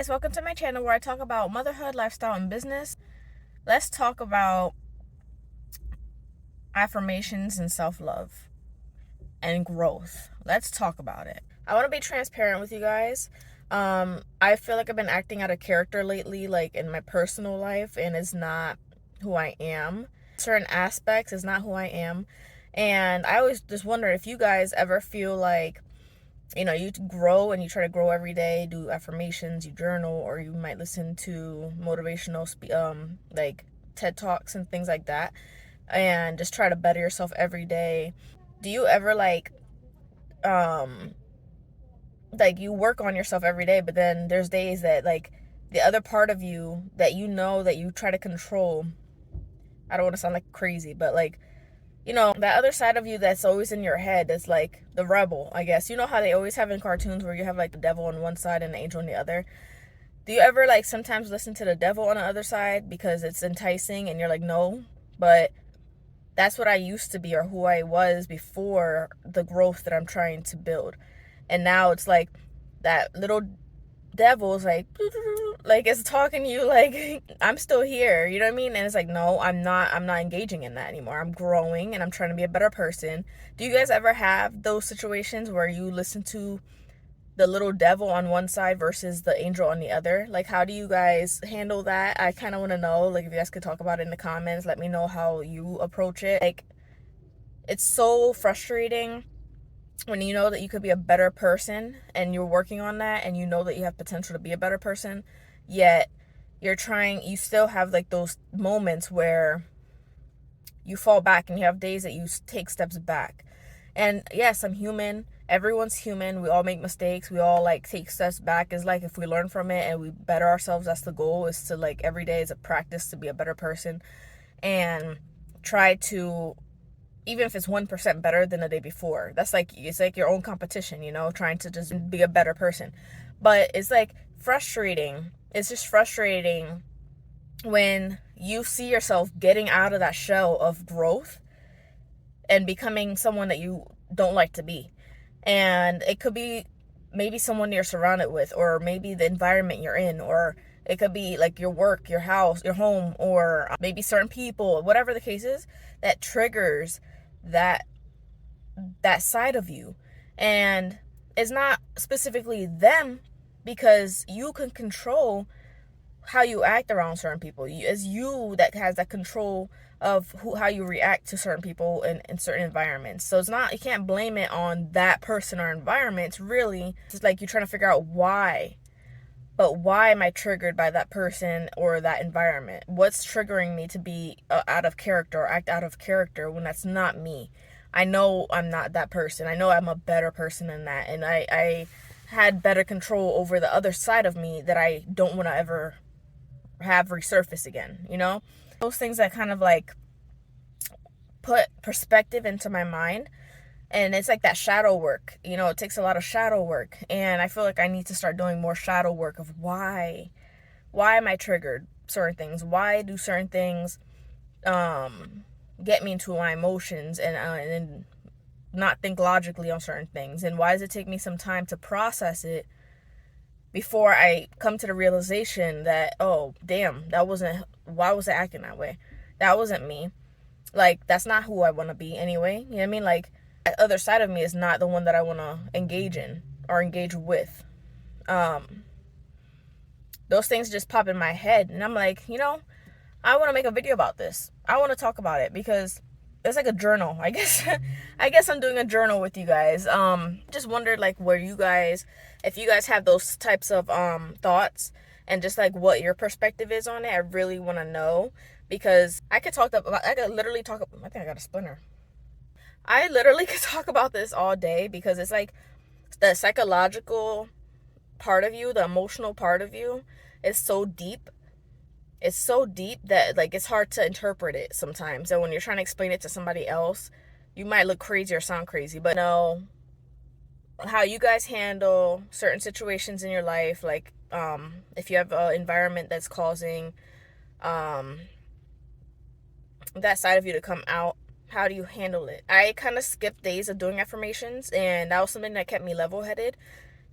guys, welcome to my channel where I talk about motherhood, lifestyle, and business. Let's talk about affirmations and self-love and growth. Let's talk about it. I want to be transparent with you guys. I feel like I've been acting out of character lately, like in my personal life, and it's not who I am. Certain aspects is not who I am. And I always just wonder if you guys ever feel like, you grow and you try to grow every day, do affirmations, you journal, or you might listen to motivational like TED Talks and things like that, and just try to better yourself every day. Do you ever um like you work on yourself every day, but then there's days that like the other part of you that that you try to control. I don't want to sound like crazy, but like, that other side of you that's always in your head is like the rebel, I guess. You know how they always have in cartoons where you have like the devil on one side and the angel on the other? Do you ever like sometimes listen to the devil on the other side because it's enticing and you're like, no? But that's what I used to be, or who I was before the growth that I'm trying to build. And now it's like that little devil's like it's talking to you like I'm still here, you know what I mean? And it's like, no, I'm not engaging in that anymore. I'm growing and I'm trying to be a better person. Do you guys ever have those situations where you listen to the little devil on one side versus the angel on the other? Like, how do you guys handle that? I kind of want to know, like, if you guys could talk about it in the comments, let me know how you approach it. Like, it's so frustrating when you know that you could be a better person and you're working on that and you know that you have potential to be a better person, yet you still have like those moments where you fall back and you have days that you take steps back. And yes, I'm human. Everyone's human. We all make mistakes. We all like take steps back. It's like if we learn from it and we better ourselves, that's the goal, is to like every day is a practice to be a better person and try to, even if it's 1% better than the day before. That's like, it's like your own competition, trying to just be a better person. But it's like frustrating. It's just frustrating when you see yourself getting out of that shell of growth and becoming someone that you don't like to be. And it could be maybe someone you're surrounded with, or maybe the environment you're in, or it could be like your work, your house, your home, or maybe certain people, whatever the case is, that triggers that side of you. And it's not specifically them, because you can control how you act around certain people. It's you that has that control of how you react to certain people in certain environments. So it's not, you can't blame it on that person or environment. It's like you're trying to figure out why. But why am I triggered by that person or that environment? What's triggering me to be out of character or act out of character when that's not me? I know I'm not that person. I know I'm a better person than that. And I had better control over the other side of me that I don't want to ever have resurface again, Those things that kind of like put perspective into my mind. And it's like that shadow work, it takes a lot of shadow work. And I feel like I need to start doing more shadow work of why am I triggered certain things? Why do certain things get me into my emotions and not think logically on certain things? And why does it take me some time to process it before I come to the realization that, oh, damn, why was I acting that way? That wasn't me. Like, that's not who I want to be anyway. You know what I mean? Like, that other side of me is not the one that I want to engage in or engage with. Those things just pop in my head. And I'm like, I want to make a video about this. I want to talk about it because it's like a journal, I guess. I guess I'm doing a journal with you guys. Just wondered like if you guys have those types of thoughts and just like what your perspective is on it. I really want to know, because I could literally talk. I think I got a splinter. I literally could talk about this all day, because it's like the psychological part of you, the emotional part of you is so deep. It's so deep that like it's hard to interpret it sometimes. And when you're trying to explain it to somebody else, you might look crazy or sound crazy. But know how you guys handle certain situations in your life, like if you have an environment that's causing that side of you to come out, how do you handle it? I kind of skipped days of doing affirmations, and that was something that kept me level-headed.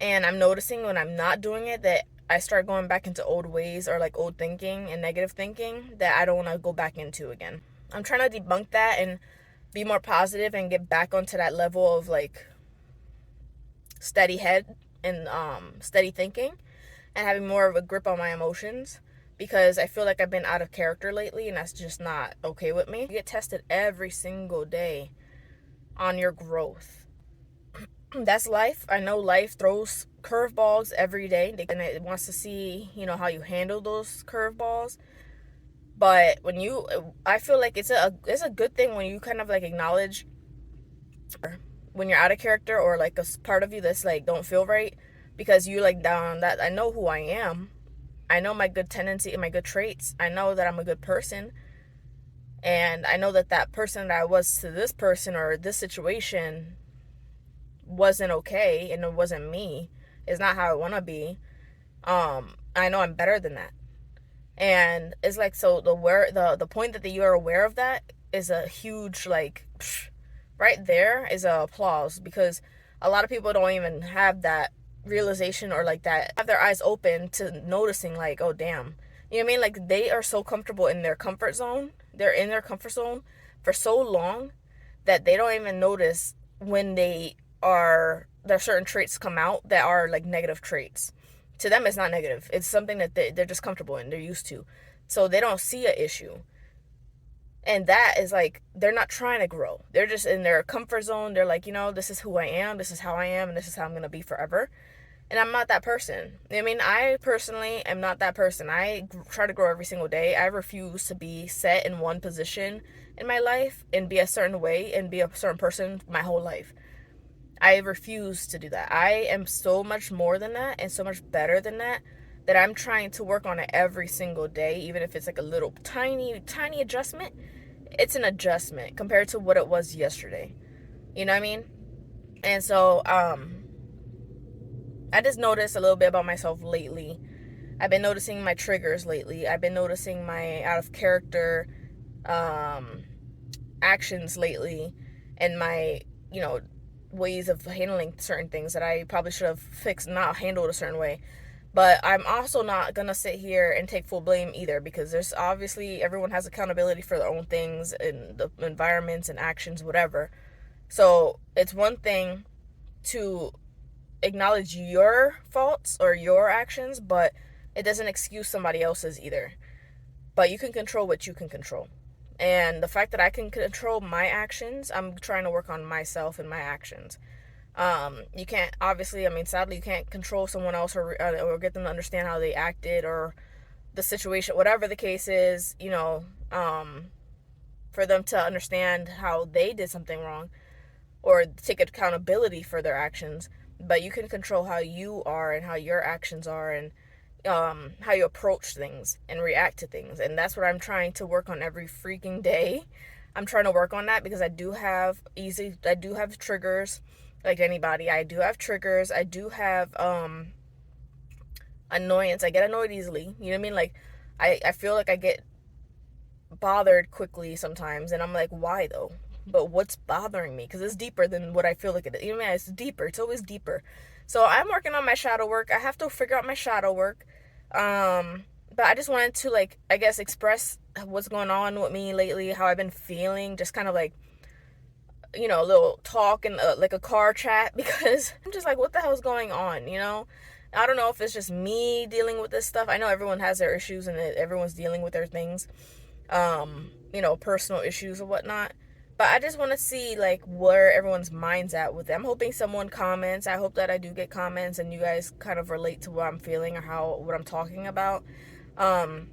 And I'm noticing when I'm not doing it that I start going back into old ways or like old thinking and negative thinking that I don't want to go back into again. I'm trying to debunk that and be more positive and get back onto that level of like steady head and steady thinking and having more of a grip on my emotions, because I feel like I've been out of character lately and that's just not okay with me. You get tested every single day on your growth. That's life. I know life throws curveballs every day and it wants to see, how you handle those curveballs. But I feel like it's a good thing when you kind of like acknowledge when you're out of character or like a part of you that's like don't feel right, because you like down that I know who I am. I know my good tendency and my good traits. I know that I'm a good person. And I know that that person that I was to this person or this situation wasn't okay and it wasn't me. It's not how I want to be. I know I'm better than that. And it's like, so the point that you are aware of that is a huge, like, right there is a applause, because a lot of people don't even have that realization or like that, have their eyes open to noticing like, oh damn, you know what I mean? Like they are so comfortable in their comfort zone. They're in their comfort zone for so long that they don't even notice when there are certain traits come out that are like negative traits. To them it's not negative, it's something that they're just comfortable in, they're used to, so they don't see an issue. And that is like, they're not trying to grow, they're just in their comfort zone. They're like, this is who I am, this is how I am, and this is how I'm going to be forever. And I'm not that person. I mean, I personally am not that person. I try to grow every single day. I refuse to be set in one position in my life and be a certain way and be a certain person my whole life. I refuse to do that. I am so much more than that and so much better than that, that I'm trying to work on it every single day. Even if it's like a little tiny, tiny adjustment, it's an adjustment compared to what it was yesterday. You know what I mean? And so, I just noticed a little bit about myself lately. I've been noticing my triggers lately. I've been noticing my out of character actions lately, and my, ways of handling certain things that I probably should have fixed, not handled a certain way. But I'm also not gonna sit here and take full blame either, because there's obviously, everyone has accountability for their own things and the environments and actions, whatever. So it's one thing to acknowledge your faults or your actions, but it doesn't excuse somebody else's either. But you can control what you can control. And the fact that I can control my actions, I'm trying to work on myself and my actions. You can't, obviously, I mean, sadly, you can't control someone else or get them to understand how they acted or the situation, whatever the case is, for them to understand how they did something wrong or take accountability for their actions. But you can control how you are and how your actions are, and how you approach things and react to things. And that's what I'm trying to work on every freaking day. I'm trying to work on that because I do have triggers like anybody. I do have triggers. I do have annoyance. I get annoyed easily. You know what I mean? Like I feel like I get bothered quickly sometimes, and I'm like, why though? But what's bothering me? Because it's deeper than what I feel like it is. You know, it's deeper. It's always deeper. So I'm working on my shadow work. I have to figure out my shadow work. But I just wanted to, like, I guess, express what's going on with me lately, how I've been feeling, just kind of like, a little talk and like a car chat, because I'm just like, what the hell is going on? I don't know if it's just me dealing with this stuff. I know everyone has their issues and everyone's dealing with their things, personal issues or whatnot. But I just want to see, like, where everyone's mind's at with it. I'm hoping someone comments. I hope that I do get comments and you guys kind of relate to what I'm feeling or what I'm talking about. And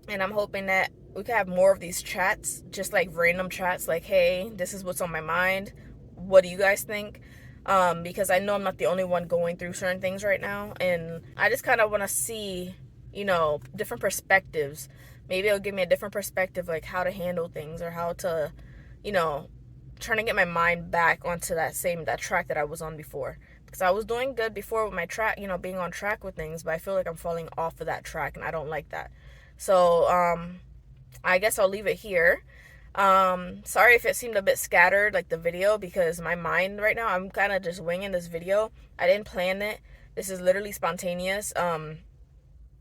I'm hoping that we can have more of these chats, just like random chats, like, hey, this is what's on my mind. What do you guys think? Because I know I'm not the only one going through certain things right now. And I just kind of want to see, different perspectives. Maybe it'll give me a different perspective, like how to handle things or how to, trying to get my mind back onto that track that I was on before. Because I was doing good before with my track, being on track with things, but I feel like I'm falling off of that track and I don't like that. So, I guess I'll leave it here. Sorry if it seemed a bit scattered, like the video, because my mind right now, I'm kind of just winging this video. I didn't plan it. This is literally spontaneous.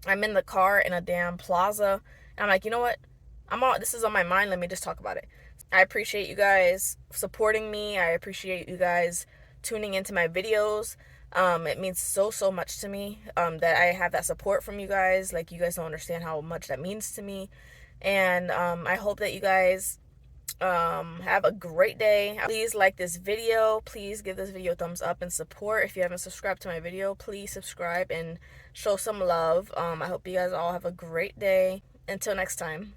I'm in the car in a damn plaza, and I'm like, you know what? This is on my mind. Let me just talk about it. I appreciate you guys supporting me. I appreciate you guys tuning into my videos. It means so much to me that I have that support from you guys. Like, you guys don't understand how much that means to me. And I hope that you guys have a great day. Please like this video. Please give this video a thumbs up and support. If you haven't subscribed to my video, please subscribe and show some love. I hope you guys all have a great day. Until next time.